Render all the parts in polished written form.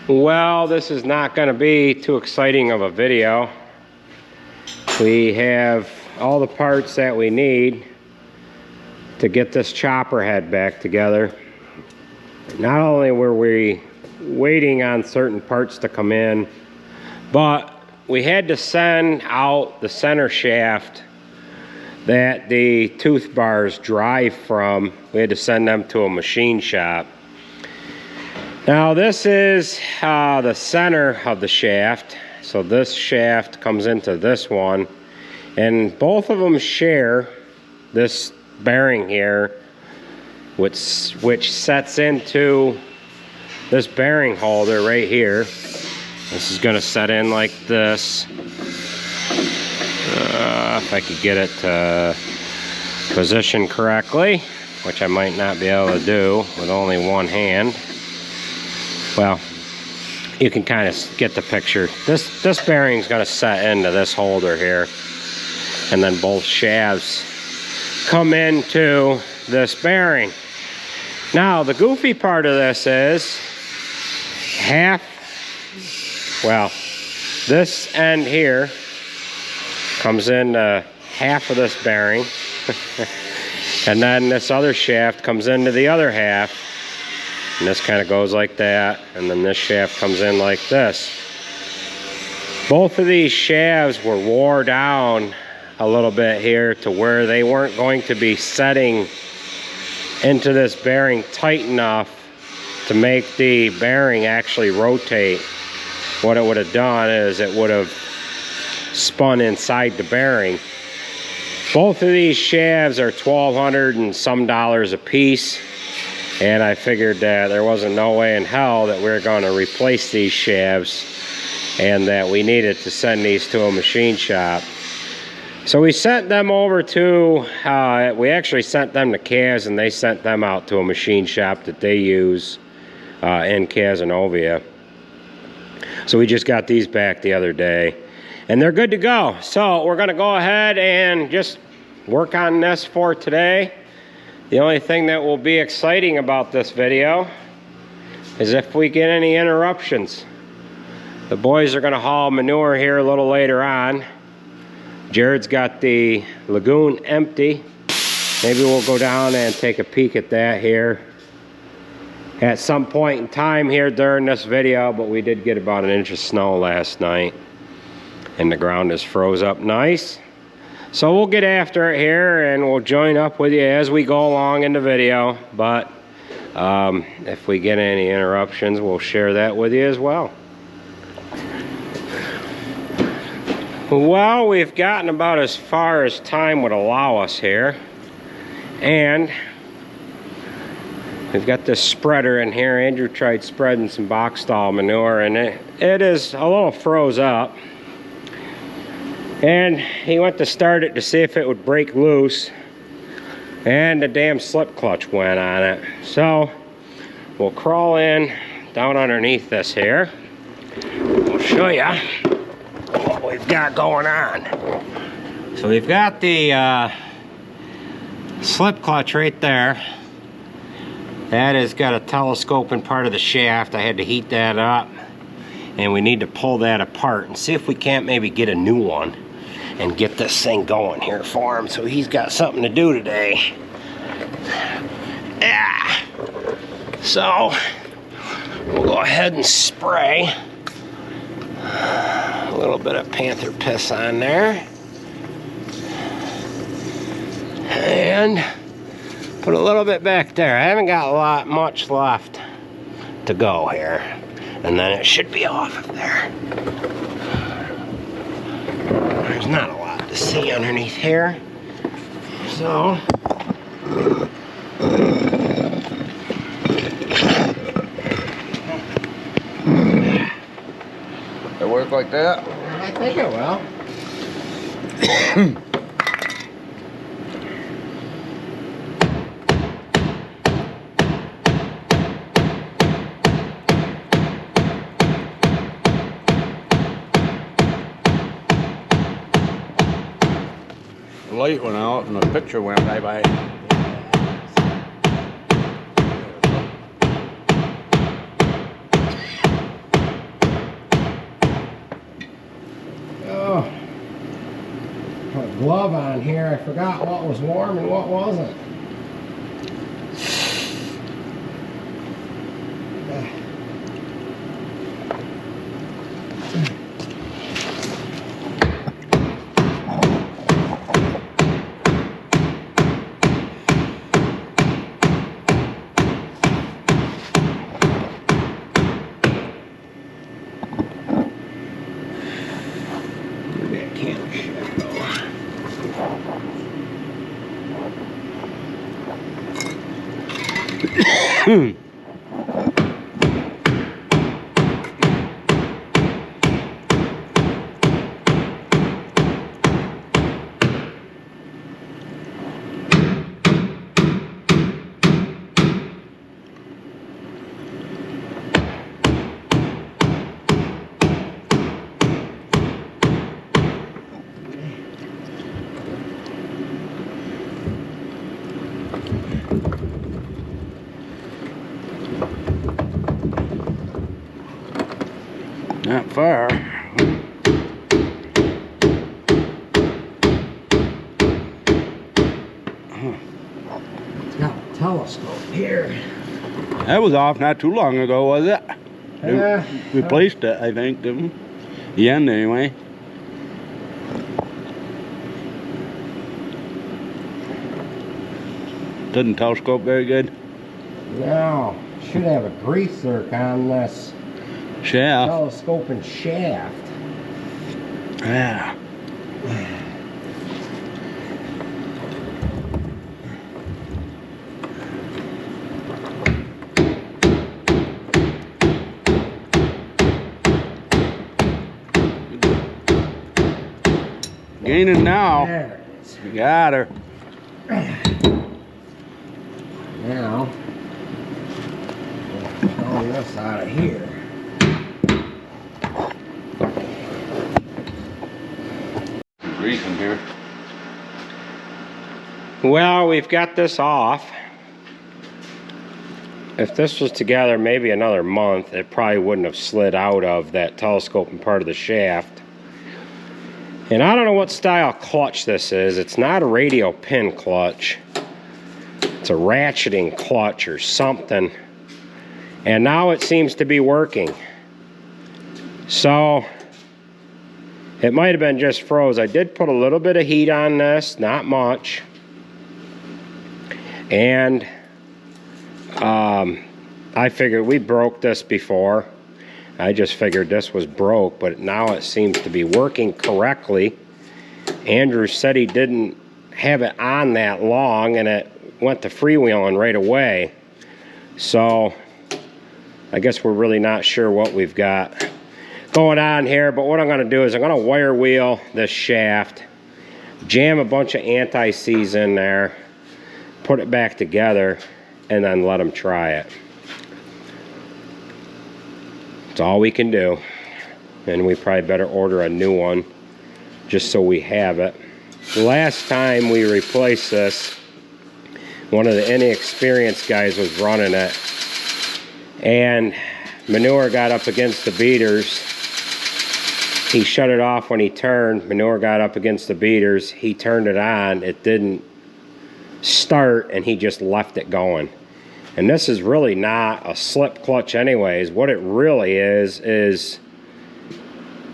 Well, this is not going to be too exciting of a video. We have all the parts that we need to get this chopper head back together. Not only were we waiting on certain parts to come in, but we had to send out the center shaft that the tooth bars drive from. We had to send them to a machine shop. Now this is the center of the shaft. So this shaft comes into this one, and both of them share this bearing here, which sets into this bearing holder right here. This is going to set in like this. If I could get it to position correctly, which I might not be able to do with only one hand. Well, you can kind of get the picture. This bearing is going to set into this holder here, and then both shafts come into this bearing. Now the goofy part of this is this end here comes into half of this bearing and then this other shaft comes into the other half, and this kind of goes like that, and then this shaft comes in like this. Both of these shafts were wore down a little bit here to where they weren't going to be setting into this bearing tight enough to make the bearing actually rotate. What it would have done is it would have spun inside the bearing. Both of these shafts are $1,200 and some a piece, and I figured that there wasn't no way in hell that we were going to replace these shafts and that we needed to send these to a machine shop. So we sent them over to, we actually sent them to Kaz, and they sent them out to a machine shop that they use in Cazenovia. So we just got these back the other day, and they're good to go. So we're gonna go ahead and just work on this for today. The only thing that will be exciting about this video is if we get any interruptions. The boys are gonna haul manure here a little later on. Jared's got the lagoon empty. Maybe we'll go down and take a peek at that here at some point in time here during this video, but we did get about 1 inch of snow last night, and the ground is froze up nice. So we'll get after it here, and we'll join up with you as we go along in the video. But if we get any interruptions, we'll share that with you as well. Well, we've gotten about as far as time would allow us here, and we've got this spreader in here. Andrew tried spreading some box stall manure, and it is a little froze up, and he went to start it to see if it would break loose, and the damn slip clutch went on it. So we'll crawl in down underneath this here. We'll show you what we've got going on. So we've got the slip clutch right there. That has got a telescoping part of the shaft. I had to heat that up, and we need to pull that apart and see if we can't maybe get a new one and get this thing going here for him, so he's got something to do today. Yeah. So we'll go ahead and spray a little bit of panther piss on there, and put a little bit back there. I haven't got much left to go here, and then it should be off of there. There's not a lot to see underneath here, so it work like that? I think it will. The light went out and the picture went right by. glove on here. I forgot what was warm and what wasn't. Not far. It's got a telescope here. That was off not too long ago, was it? Yeah. Replaced it, I think. Didn't we? The end, anyway. Doesn't telescope very good. No. Should have a grease zerk on this Shaft. telescoping shaft. Yeah. Gaining now. There it is. You got her. Now, pull this out of here. Grease in here. Well, we've got this off. If this was together maybe another month, it probably wouldn't have slid out of that telescoping part of the shaft. And I don't know what style clutch this is. It's not a radial pin clutch. It's a ratcheting clutch or something. And now it seems to be working. So it might have been just froze. I did put a little bit of heat on this, not much. And I figured we broke this before. I just figured this was broke, but now it seems to be working correctly. Andrew said he didn't have it on that long and it went to freewheeling right away. So I guess we're really not sure what we've got going on here, but what I'm going to do is I'm going to wire wheel this shaft, jam a bunch of anti-seize in there, put it back together, and then let them try it. That's all we can do. And we probably better order a new one just so we have it. The last time we replaced this, one of the inexperienced guys was running it, and manure got up against the beaters. He shut it off when he turned. Manure got up against the beaters. He turned it on. It didn't start, and he just left it going. And this is really not a slip clutch anyways. What it really is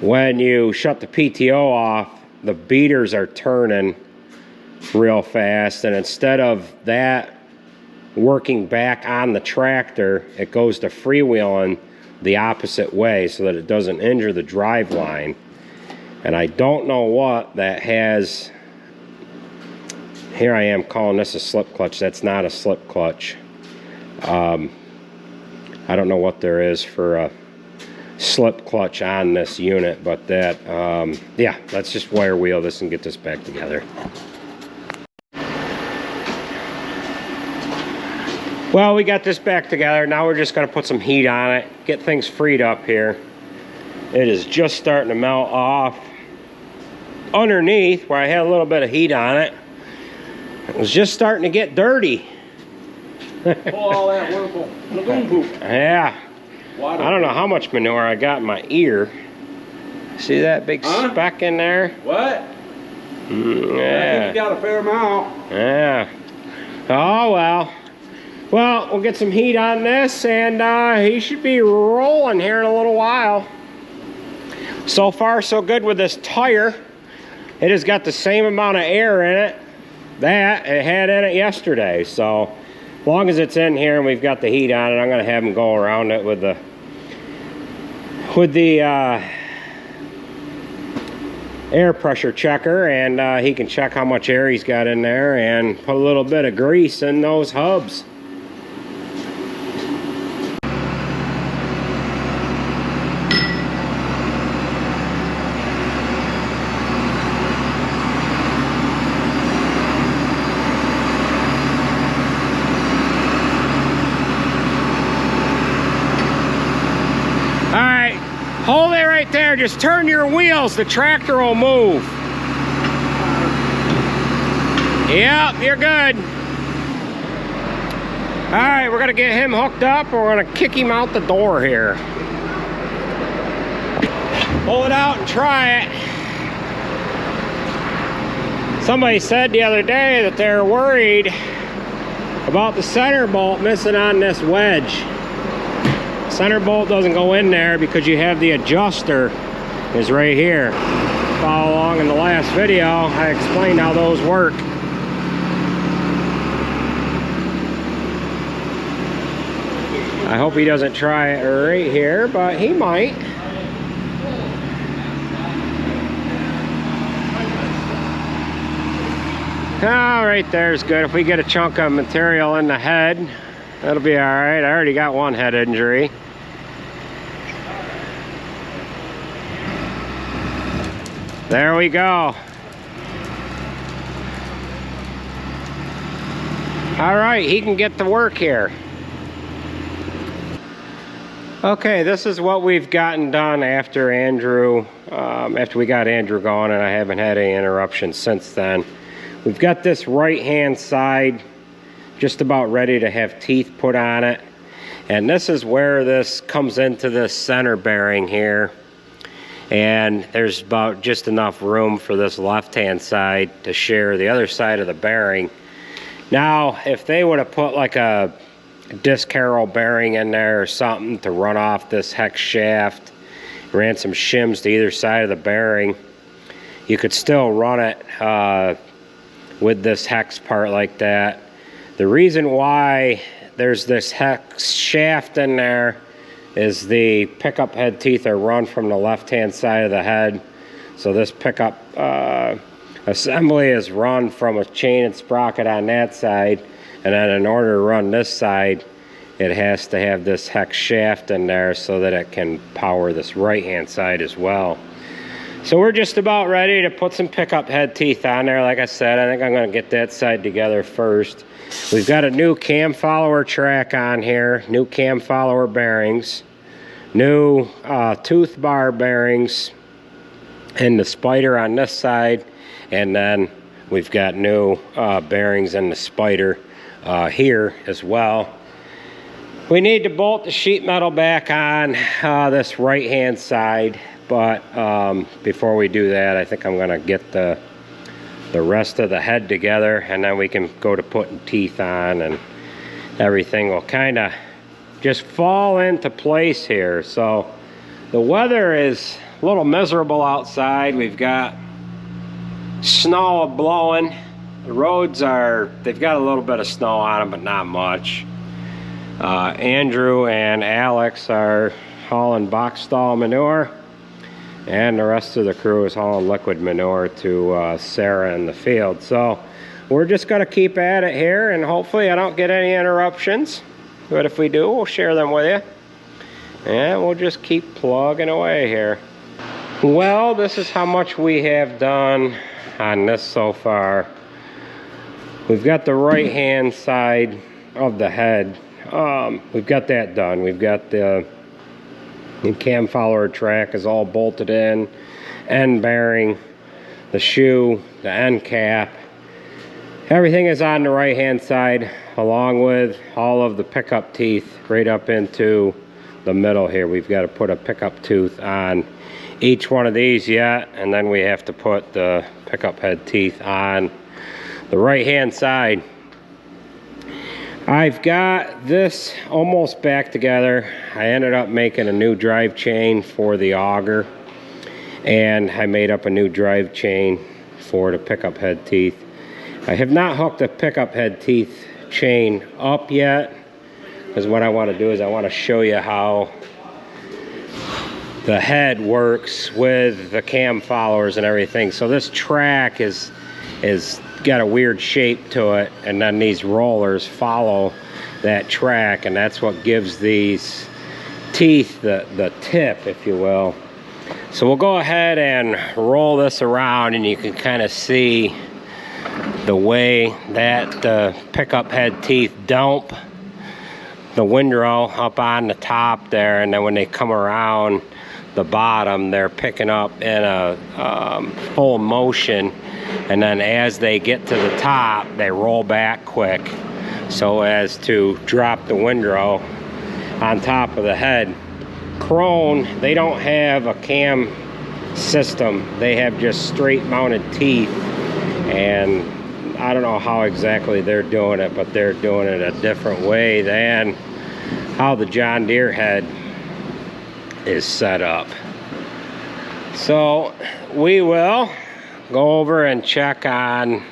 when you shut the PTO off, the beaters are turning real fast, and instead of that working back on the tractor, it goes to freewheeling the opposite way so that it doesn't injure the drive line. And I don't know what that has. Here I am calling this a slip clutch. That's not a slip clutch. I don't know what there is for a slip clutch on this unit, but that, yeah, let's just wire wheel this and get this back together. Well, we got this back together. Now we're just going to put some heat on it, get things freed up here. It is just starting to melt off underneath where I had a little bit of heat on it. It was just starting to get dirty. Pull all that wonderful lagoon poop. Yeah. I don't know how much manure I got in my ear. See that big speck in there? What? I think Yeah. you got a fair amount. Yeah. Oh, well. Well, we'll get some heat on this, and he should be rolling here in a little while. So far, so good with this tire. It has got the same amount of air in it that it had in it yesterday. So, as long as it's in here and we've got the heat on it, I'm going to have him go around it with the air pressure checker, and he can check how much air he's got in there and put a little bit of grease in those hubs. Alright, hold it right there. Just turn your wheels. The tractor will move. Yep, you're good. Alright, we're going to get him hooked up, and we're going to kick him out the door here. Pull it out and try it. Somebody said the other day that they're worried about the center bolt missing on this wedge. Center bolt doesn't go in there because you have the adjuster is right here. Follow along in the last video, I explained how those work. I hope he doesn't try it right here, but he might. Oh, right there's good. If we get a chunk of material in the head, that'll be all right. I already got one head injury. There we go. All right, he can get to work here. Okay, this is what we've gotten done after after we got Andrew going, and I haven't had any interruptions since then. We've got this right-hand side just about ready to have teeth put on it. And this is where this comes into this center bearing here. And there's about just enough room for this left-hand side to share the other side of the bearing. Now, if they would have put like a disc harrow bearing in there or something to run off this hex shaft, ran some shims to either side of the bearing, you could still run it with this hex part like that. The reason why there's this hex shaft in there is the pickup head teeth are run from the left-hand side of the head. So this pickup assembly is run from a chain and sprocket on that side, and then in order to run this side, it has to have this hex shaft in there so that it can power this right-hand side as well. So we're just about ready to put some pickup head teeth on there. Like I said, I think I'm going to get that side together first. We've got a new cam follower track on here, new cam follower bearings, new tooth bar bearings in the spider on this side, and then we've got new bearings in the spider here as well. We need to bolt the sheet metal back on this right hand side, but before we do that, I think I'm going to get the rest of the head together, and then we can go to putting teeth on, and everything will kind of just fall into place here. So the weather is a little miserable outside. We've got snow blowing. The roads they've got a little bit of snow on them, but not much. Andrew and Alex are hauling box stall manure, and the rest of the crew is hauling liquid manure to Sarah in the field. So we're just going to keep at it here, and hopefully I don't get any interruptions. But if we do, we'll share them with you. And we'll just keep plugging away here. Well, this is how much we have done on this so far. We've got the right hand side of the head. We've got that done. We've got the cam follower track is all bolted in, end bearing, the shoe, the end cap. Everything is on the right hand side, along with all of the pickup teeth right up into the middle here. We've got to put a pickup tooth on each one of these yet, and then we have to put the pickup head teeth on the right hand side. I've got this almost back together. I ended up making a new drive chain for the auger, and I made up a new drive chain for the pickup head teeth. I have not hooked the pickup head teeth chain up yet, because what I want to do is I want to show you how the head works with the cam followers and everything. So this track is got a weird shape to it, and then these rollers follow that track, and that's what gives these teeth the tip, if you will. So we'll go ahead and roll this around, and you can kind of see the way that the pickup head teeth dump the windrow up on the top there, and then when they come around the bottom, they're picking up in a full motion, and then as they get to the top, they roll back quick so as to drop the windrow on top of the head. Krone, they don't have a cam system. They have just straight mounted teeth, and I don't know how exactly they're doing it, but they're doing it a different way than how the John Deere head is set up. So we will go over and check on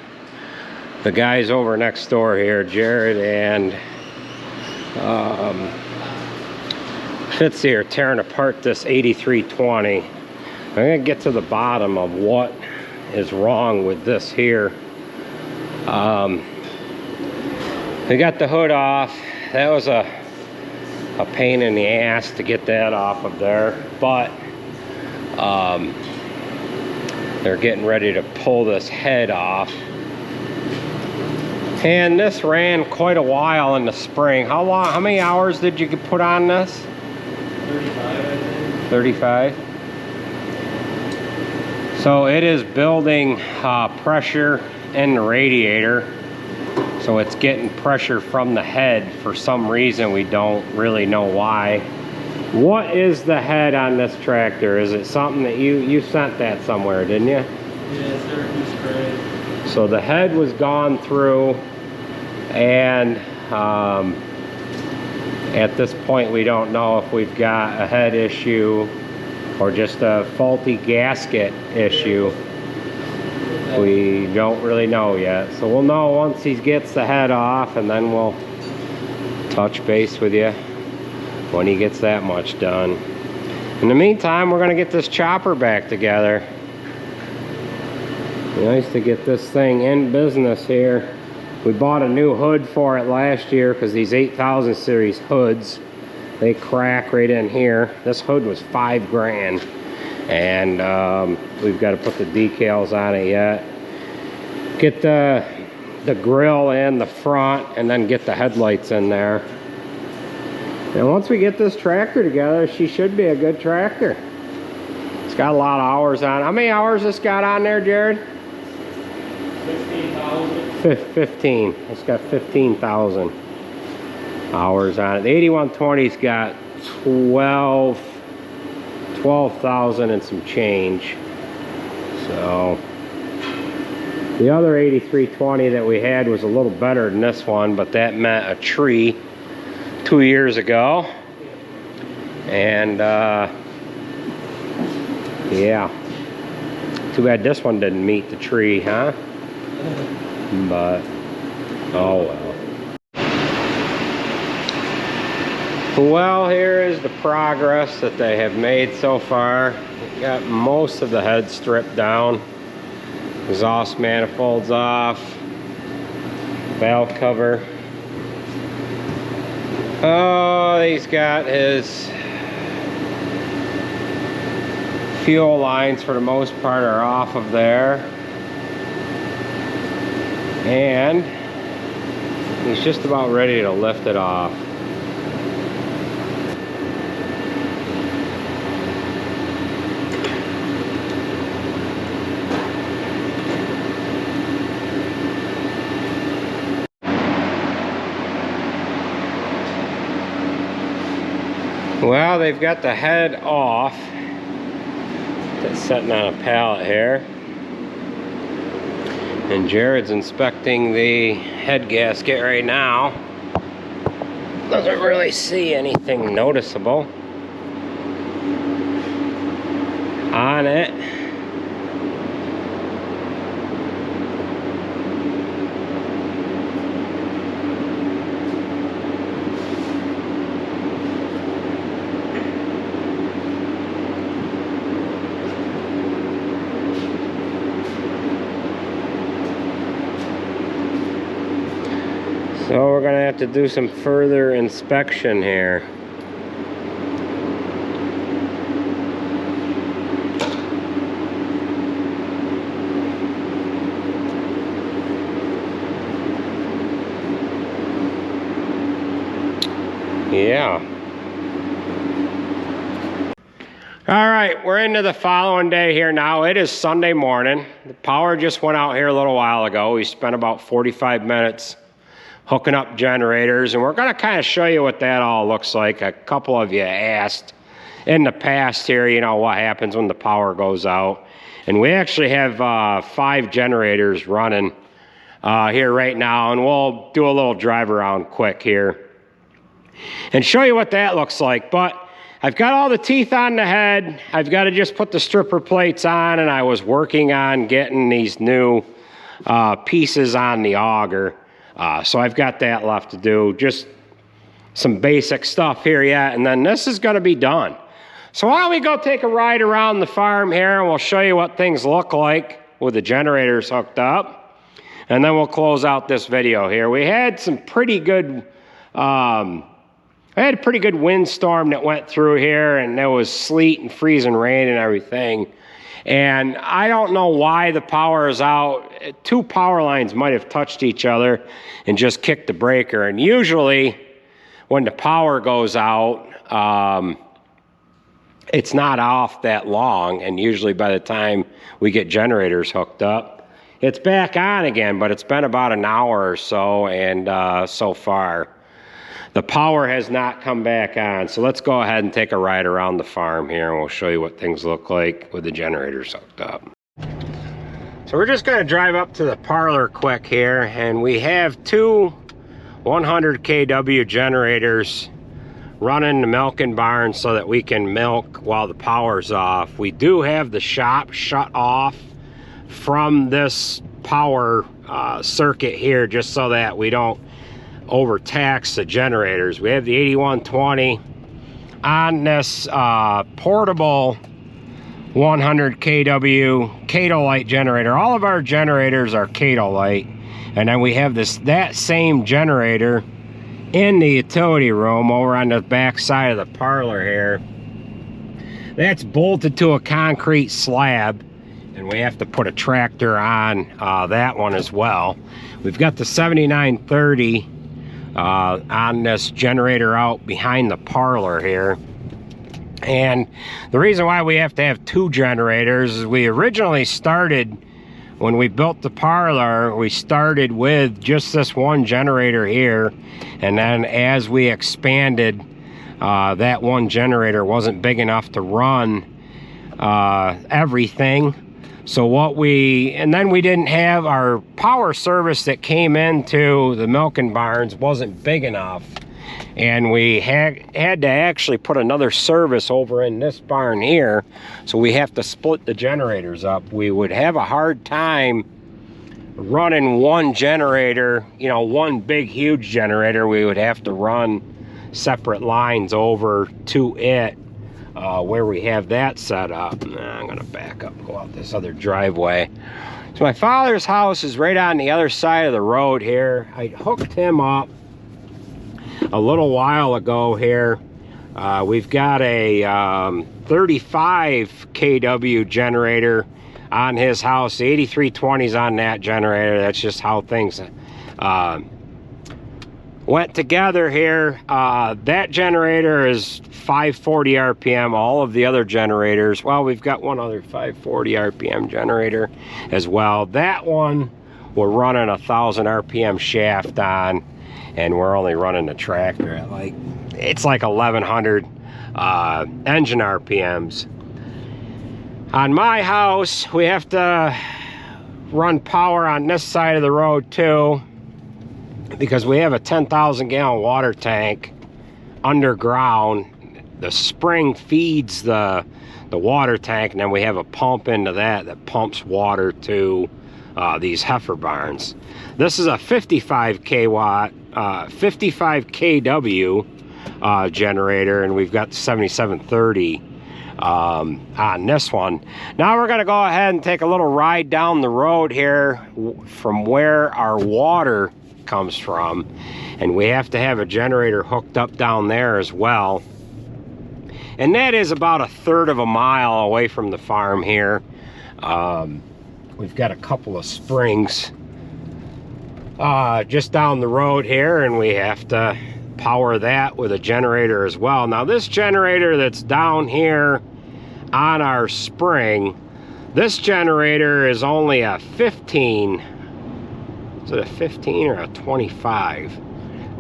the guys over next door here, Jared and Fitz here, tearing apart this 8320. I'm gonna get to the bottom of what is wrong with this here. We got the hood off. That was a pain in the ass to get that off of there, but they're getting ready to pull this head off. And this ran quite a while in the spring. How long, how many hours did you put on this? 35, I think. 35? So it is building pressure in the radiator. So it's getting pressure from the head for some reason. We don't really know why. What is the head on this tractor? Is it something that you sent that somewhere, didn't you? Yeah, Syracuse gray. So the head was gone through, and at this point we don't know if we've got a head issue or just a faulty gasket issue. We don't really know yet. So we'll know once he gets the head off, and then we'll touch base with you when he gets that much done. In the meantime, we're gonna get this chopper back together. Nice to get this thing in business here. We bought a new hood for it last year because these 8000 series hoods, they crack right in here. This hood was $5 grand, and we've got to put the decals on it yet. Get the grill in the front, and then get the headlights in there. And once we get this tractor together, she should be a good tractor. It's got a lot of hours on it. How many hours this got on there, Jared? 15,000. 15. It's got 15,000 hours on it. The 8120's got 12,000 and some change. So the other 8320 that we had was a little better than this one, but that meant a tree 2 years ago. And yeah, too bad this one didn't meet the tree, huh? But oh well. Well, here is the progress that they have made so far. Got most of the head stripped down. Exhaust manifolds off. Valve cover. Oh, he's got his fuel lines for the most part are off of there. And he's just about ready to lift it off. Well, Well, they've got the head off. That's sitting on a pallet here. And Jared's inspecting the head gasket right now. Doesn't really see anything noticeable on it. So we're gonna have to do some further inspection here. Yeah. All right, we're into the following day here now. It is Sunday morning. The power just went out here a little while ago. We spent about 45 minutes hooking up generators, and we're going to kind of show you what that all looks like. A couple of you asked in the past here, you know, what happens when the power goes out. And we actually have 5 generators running here right now, and we'll do a little drive around quick here and show you what that looks like. But I've got all the teeth on the head. I've got to just put the stripper plates on, and I was working on getting these new pieces on the auger. So I've got that left to do, just some basic stuff here yet, and then this is going to be done. So why don't we go take a ride around the farm here, and we'll show you what things look like with the generators hooked up, and then we'll close out this video here. We had some pretty good, I had a pretty good windstorm that went through here, and there was sleet and freezing rain and everything. And I don't know why the power is out. 2 power lines might have touched each other and just kicked the breaker. And usually when the power goes out, it's not off that long. And usually by the time we get generators hooked up, it's back on again. But it's been about an hour or so, and so far the power has not come back on. So let's go ahead and take a ride around the farm here, and we'll show you what things look like with the generators hooked up. So we're just going to drive up to the parlor quick here, and we have 2 100 kW generators running the milking barn so that we can milk while the power's off. We do have the shop shut off from this power circuit here, just so that we don't overtax the generators. We have the 8120 on this portable 100 kW Katolight generator. All of our generators are Katolight, and then we have that same generator in the utility room over on the back side of the parlor here. That's bolted to a concrete slab, and we have to put a tractor on that one as well. We've got the 7930 on this generator out behind the parlor here. And the reason why we have to have 2 generators is we originally started, when we built the parlor, we started with just this 1 generator here, and then as we expanded, that 1 generator wasn't big enough to run everything. So and then we didn't have our power service that came into the milking barns wasn't big enough. And we had to actually put another service over in this barn here. So we have to split the generators up. We would have a hard time running 1 generator, you know, 1 big huge generator. We would have to run separate lines over to it. Where we have that set up. I'm gonna back up, go out this other driveway. So my father's house is right on the other side of the road here. I hooked him up a little while ago here. We've got a 35 kW generator on his house. The 8320's on that generator. That's just how things went together here. That generator is 540 RPM. All of the other generators, well, we've got one other 540 RPM generator as well. That one we're running 1,000 RPM shaft on, and we're only running the tractor at it's like 1,100 engine RPMs. On my house, we have to run power on this side of the road too, because we have a 10,000 gallon water tank underground. The spring feeds the water tank, and then we have a pump into that pumps water to these heifer barns. This is a 55 kW generator, and we've got the 7730 on this one. Now we're going to go ahead and take a little ride down the road here from where our water comes from, and we have to have a generator hooked up down there as well, and that is about 1/3 of a mile away from the farm here. We've got a couple of springs just down the road here, and we have to power that with a generator as well. Now this generator that's down here on our spring, this generator is only a 15, is it a 15 or a 25?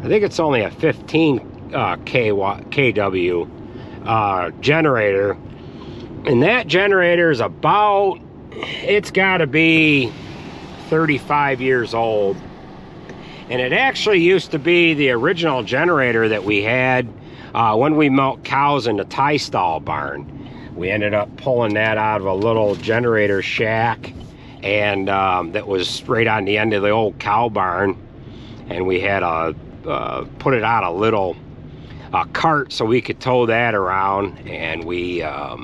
I think it's only a 15 kW generator, and that generator is about, it's got to be 35 years old. And it actually used to be the original generator that we had when we milked cows in the tie stall barn. We ended up pulling that out of a little generator shack, and that was right on the end of the old cow barn. And we had put it on a little cart so we could tow that around. And we are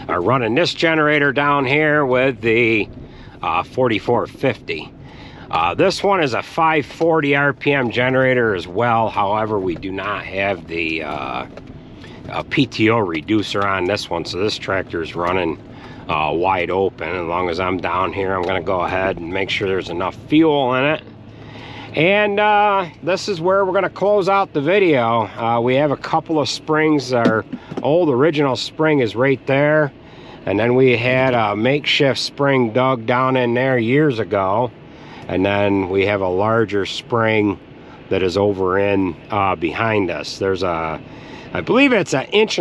running this generator down here with the 4450. This one is a 540 RPM generator as well. However, we do not have the PTO reducer on this one, so this tractor is running wide open. As long as I'm down here, I'm going to go ahead and make sure there's enough fuel in it. And this is where we're going to close out the video. We have a couple of springs. Our old original spring is right there, and then we had a makeshift spring dug down in there years ago. And then we have a larger spring that is over in behind us. There's a, I believe it's an 1.25 inch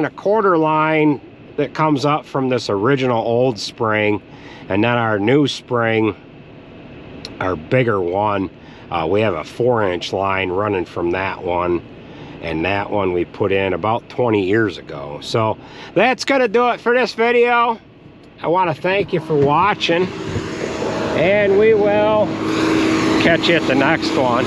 line that comes up from this original old spring. And then our new spring, our bigger one, we have a 4-inch line running from that one. And that one we put in about 20 years ago. So that's gonna do it for this video. I wanna thank you for watching, and we will catch you at the next one.